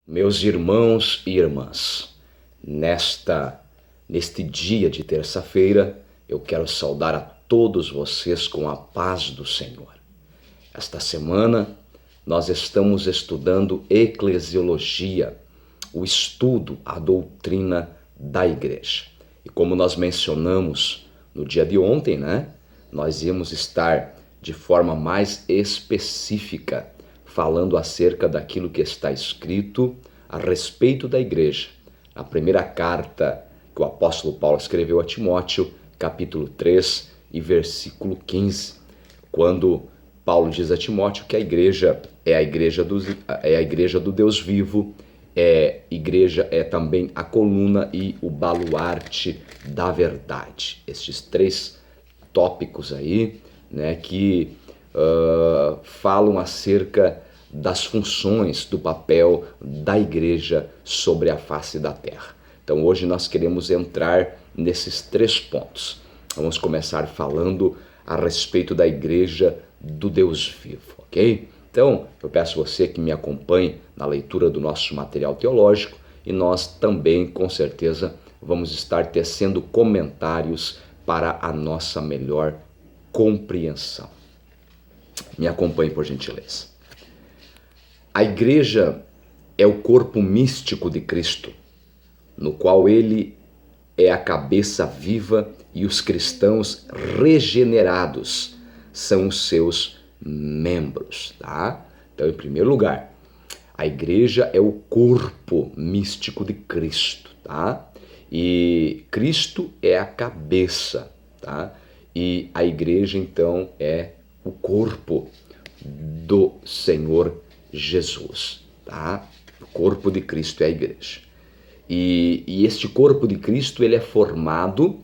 Meus irmãos e irmãs, neste dia de terça-feira, eu quero saudar a todos vocês com a paz do Senhor. Esta semana, nós estamos estudando eclesiologia, o estudo, a doutrina da igreja. E como nós mencionamos no dia de ontem, nós íamos estar de forma mais específica falando acerca daquilo que está escrito a respeito da igreja. A primeira carta que o apóstolo Paulo escreveu a Timóteo, capítulo 3 e versículo 15, quando Paulo diz a Timóteo que a igreja é a igreja do Deus vivo, é também a coluna e o baluarte da verdade. Estes três tópicos aí, que falam acerca das funções do papel da igreja sobre a face da terra. Então hoje nós queremos entrar nesses três pontos. Vamos começar falando a respeito da igreja do Deus vivo, ok? Então eu peço você que me acompanhe na leitura do nosso material teológico e nós também, com certeza, vamos estar tecendo comentários para a nossa melhor compreensão. Me acompanhe, por gentileza. A igreja é o corpo místico de Cristo, no qual ele é a cabeça viva e os cristãos regenerados são os seus membros, tá? Então, em primeiro lugar, a igreja é o corpo místico de Cristo, tá? E Cristo é a cabeça, tá? E a igreja, então, é o corpo do Senhor Jesus, tá? O corpo de Cristo é a igreja. E este corpo de Cristo, ele é formado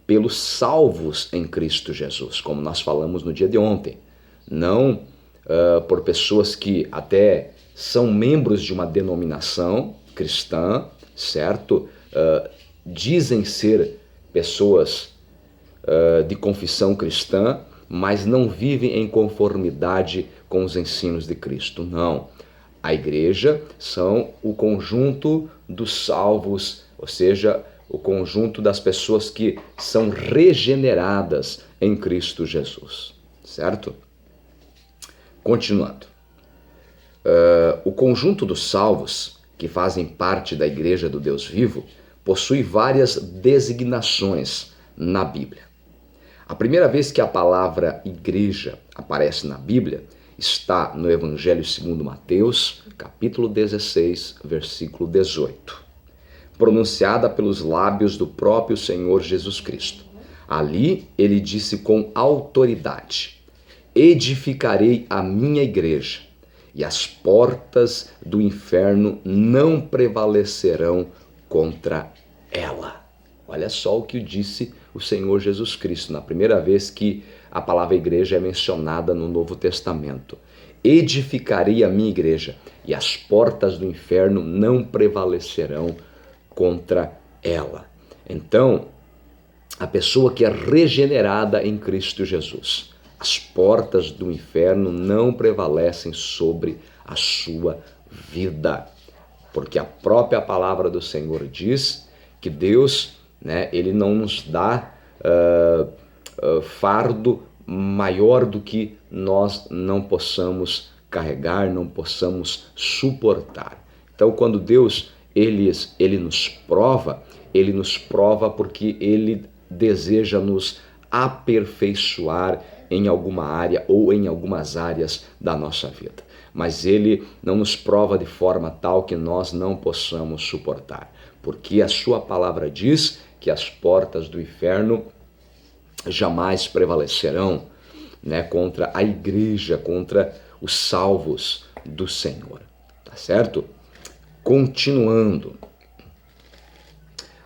pelos salvos em Cristo Jesus, como nós falamos no dia de ontem. Não por pessoas que até são membros de uma denominação cristã, certo? Dizem ser pessoas de confissão cristã, mas não vivem em conformidade com os ensinos de Cristo. Não. A igreja são o conjunto dos salvos, ou seja, o conjunto das pessoas que são regeneradas em Cristo Jesus, certo? Continuando. O conjunto dos salvos, que fazem parte da igreja do Deus vivo, possui várias designações na Bíblia. A primeira vez que a palavra igreja aparece na Bíblia está no Evangelho segundo Mateus, capítulo 16, versículo 18, pronunciada pelos lábios do próprio Senhor Jesus Cristo. Ali ele disse com autoridade: edificarei a minha igreja, e as portas do inferno não prevalecerão contra ela. Olha só o que disse o Senhor Jesus Cristo, na primeira vez que a palavra igreja é mencionada no Novo Testamento. Edificarei a minha igreja, e as portas do inferno não prevalecerão contra ela. Então, a pessoa que é regenerada em Cristo Jesus, as portas do inferno não prevalecem sobre a sua vida, porque a própria palavra do Senhor diz que Deus, ele não nos dá fardo maior do que nós não possamos carregar, não possamos suportar. Então, quando Deus ele nos prova porque ele deseja nos aperfeiçoar em alguma área ou em algumas áreas da nossa vida. Mas ele não nos prova de forma tal que nós não possamos suportar, porque a sua palavra diz que as portas do inferno jamais prevalecerão, contra a igreja, contra os salvos do Senhor, tá certo? Continuando,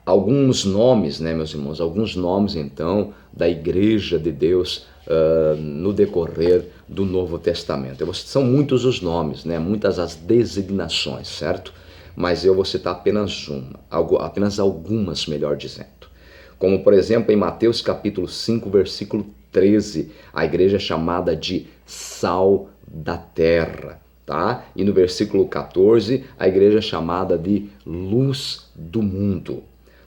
alguns nomes, meus irmãos, alguns nomes então da igreja de Deus no decorrer do Novo Testamento. São muitos os nomes, muitas as designações, certo? Mas eu vou citar apenas algumas, melhor dizendo. Como, por exemplo, em Mateus capítulo 5, versículo 13, a igreja é chamada de sal da terra, tá? E no versículo 14, a igreja é chamada de luz do mundo.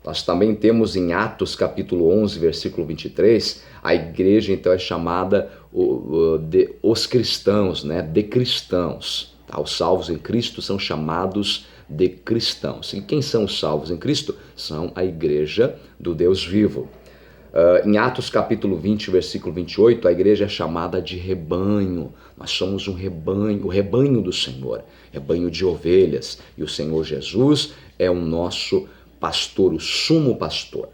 Nós também temos em Atos capítulo 11, versículo 23, a igreja então é chamada de os cristãos, né? De cristãos. Tá? Os salvos em Cristo são chamados de cristãos. E quem são os salvos em Cristo? São a igreja do Deus vivo. Em Atos capítulo 20, versículo 28, a igreja é chamada de rebanho. Nós somos um rebanho, o rebanho do Senhor, rebanho de ovelhas. E o Senhor Jesus é o nosso pastor, o sumo pastor.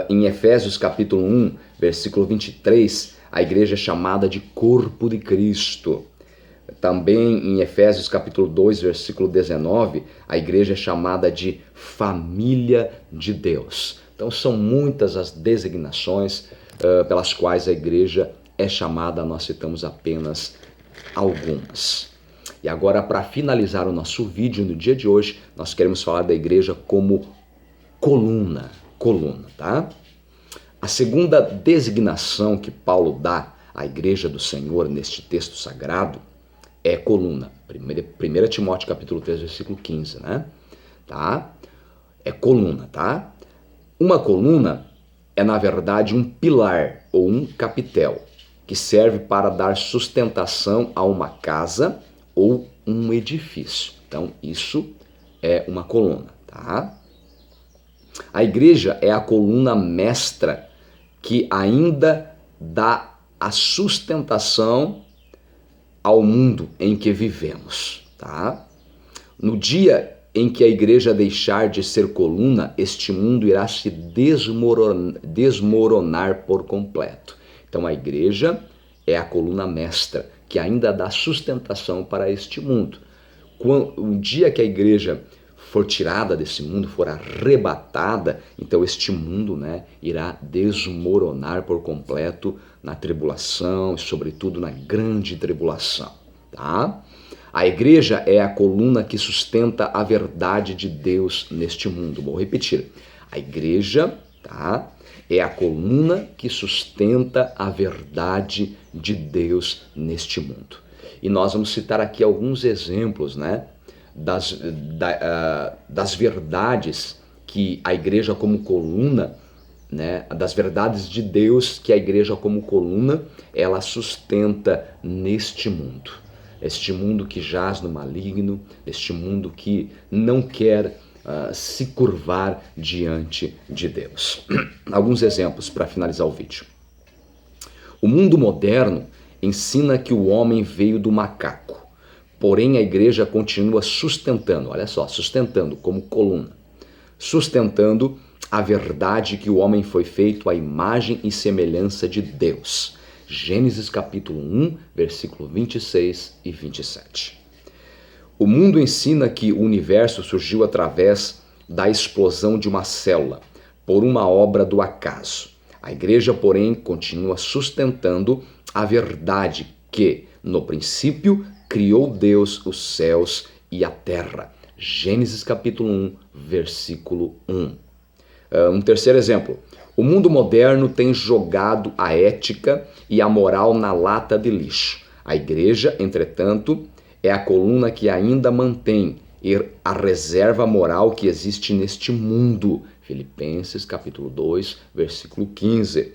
Em Efésios capítulo 1, versículo 23, a igreja é chamada de corpo de Cristo. Também em Efésios capítulo 2, versículo 19, a igreja é chamada de família de Deus. Então são muitas as designações pelas quais a igreja é chamada, nós citamos apenas algumas. E agora, para finalizar o nosso vídeo no dia de hoje, nós queremos falar da igreja como coluna, tá? A segunda designação que Paulo dá à igreja do Senhor neste texto sagrado é coluna. 1 Timóteo capítulo 3, versículo 15, né? Tá? É coluna, tá? Uma coluna é, na verdade, um pilar ou um capitel que serve para dar sustentação a uma casa ou um edifício. Então, isso é uma coluna, tá? A igreja é a coluna mestra que ainda dá a sustentação ao mundo em que vivemos, tá? No dia em que a igreja deixar de ser coluna, este mundo irá se desmoronar por completo. Então a igreja é a coluna mestra que ainda dá sustentação para este mundo. O dia que a igreja for tirada desse mundo, for arrebatada, então este mundo, né, irá desmoronar por completo na tribulação e sobretudo na grande tribulação, tá? A igreja é a coluna que sustenta a verdade de Deus neste mundo. Vou repetir. A igreja, tá, é a coluna que sustenta a verdade de Deus neste mundo. E nós vamos citar aqui alguns exemplos, né, das verdades que a igreja como coluna, né, das verdades de Deus que a igreja como coluna, ela sustenta neste mundo. Este mundo que jaz no maligno, este mundo que não quer se curvar diante de Deus. Alguns exemplos para finalizar o vídeo. O mundo moderno ensina que o homem veio do macaco, porém a igreja continua sustentando, olha só, sustentando como coluna, sustentando a verdade que o homem foi feito à imagem e semelhança de Deus. Gênesis capítulo 1, versículo 26 e 27. O mundo ensina que o universo surgiu através da explosão de uma célula, por uma obra do acaso. A igreja, porém, continua sustentando a verdade que, no princípio, criou Deus os céus e a terra. Gênesis capítulo 1, versículo 1. Um terceiro exemplo. O mundo moderno tem jogado a ética e a moral na lata de lixo. A igreja, entretanto, é a coluna que ainda mantém a reserva moral que existe neste mundo. Filipenses capítulo 2, versículo 15.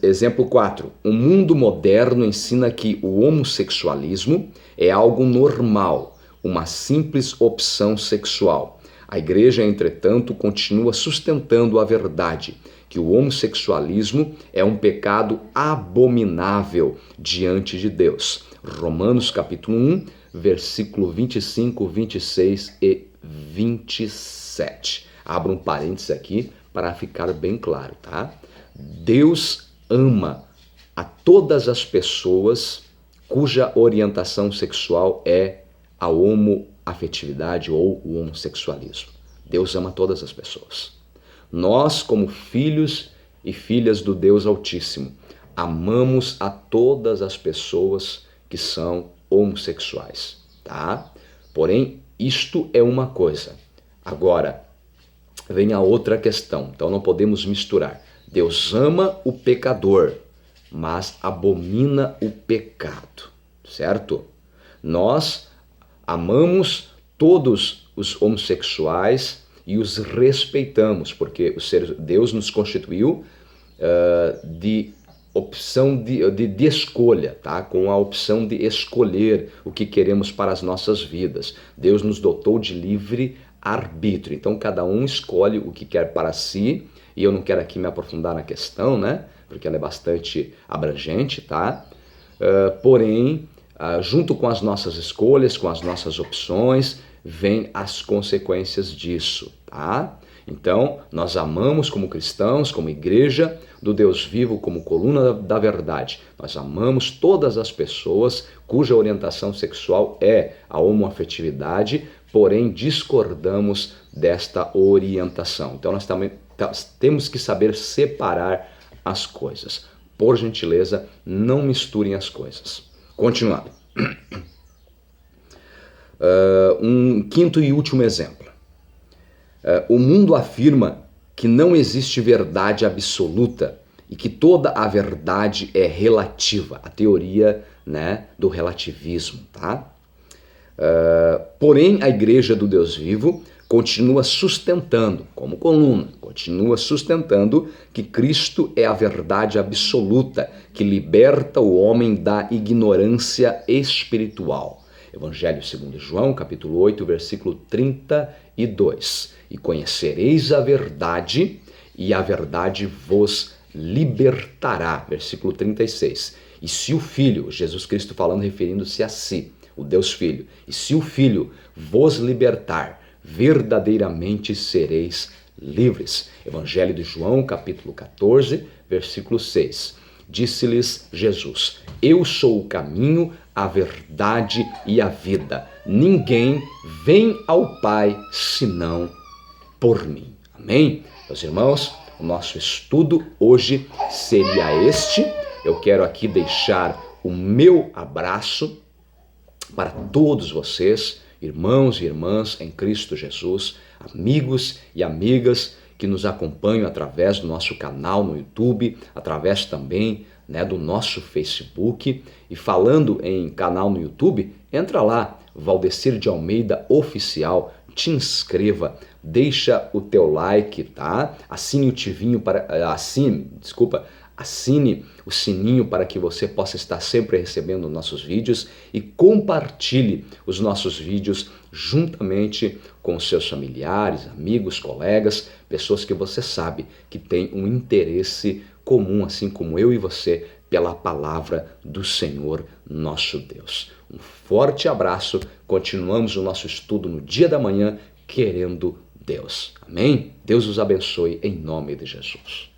Exemplo 4. O mundo moderno ensina que o homossexualismo é algo normal, uma simples opção sexual. A igreja, entretanto, continua sustentando a verdade, que o homossexualismo é um pecado abominável diante de Deus. Romanos capítulo 1, versículo 25, 26 e 27. Abra um parênteses aqui para ficar bem claro, tá? Deus ama a todas as pessoas cuja orientação sexual é a homoafetividade ou o homossexualismo. Deus ama todas as pessoas. Nós, como filhos e filhas do Deus Altíssimo, amamos a todas as pessoas que são homossexuais, tá? Porém, isto é uma coisa. Agora, vem a outra questão. Então, não podemos misturar. Deus ama o pecador, mas abomina o pecado. certo? Nós amamos todos os homossexuais e os respeitamos, porque Deus nos constituiu de opção de escolha, tá? Com a opção de escolher o que queremos para as nossas vidas. Deus nos dotou de livre arbítrio, então cada um escolhe o que quer para si, e eu não quero aqui me aprofundar na questão, né? Porque ela é bastante abrangente, tá? Porém, junto com as nossas escolhas, com as nossas opções, vem as consequências disso, tá? Então, nós amamos como cristãos, como igreja do Deus vivo, como coluna da verdade. Nós amamos todas as pessoas cuja orientação sexual é a homoafetividade, porém discordamos desta orientação. Então, nós também temos que saber separar as coisas. Por gentileza, não misturem as coisas. Continuando. Um quinto e último exemplo. O mundo afirma que não existe verdade absoluta e que toda a verdade é relativa. A teoria, né, do relativismo, tá? Porém, a Igreja do Deus Vivo continua sustentando, como coluna, continua sustentando que Cristo é a verdade absoluta que liberta o homem da ignorância espiritual. Evangelho segundo João, capítulo 8, versículo 32. E conhecereis a verdade, e a verdade vos libertará. Versículo 36. E se o Filho, Jesus Cristo falando, referindo-se a si, o Deus Filho, e se o Filho vos libertar, verdadeiramente sereis livres. Evangelho de João, capítulo 14, versículo 6. Disse-lhes Jesus: eu sou o caminho, a verdade e a vida. Ninguém vem ao Pai senão por mim. Amém? Meus irmãos, o nosso estudo hoje seria este. Eu quero aqui deixar o meu abraço para todos vocês, irmãos e irmãs em Cristo Jesus, amigos e amigas que nos acompanham através do nosso canal no YouTube, através também, né, do nosso Facebook. E falando em canal no YouTube, entra lá, Valdecir de Almeida Oficial, te inscreva, deixa o teu like, tá? Assine o sininho para que você possa estar sempre recebendo nossos vídeos e compartilhe os nossos vídeos juntamente com seus familiares, amigos, colegas, pessoas que você sabe que têm um interesse comum, assim como eu e você, pela palavra do Senhor nosso Deus. Um forte abraço, continuamos o nosso estudo no dia da manhã, querendo Deus. Amém? Deus os abençoe em nome de Jesus.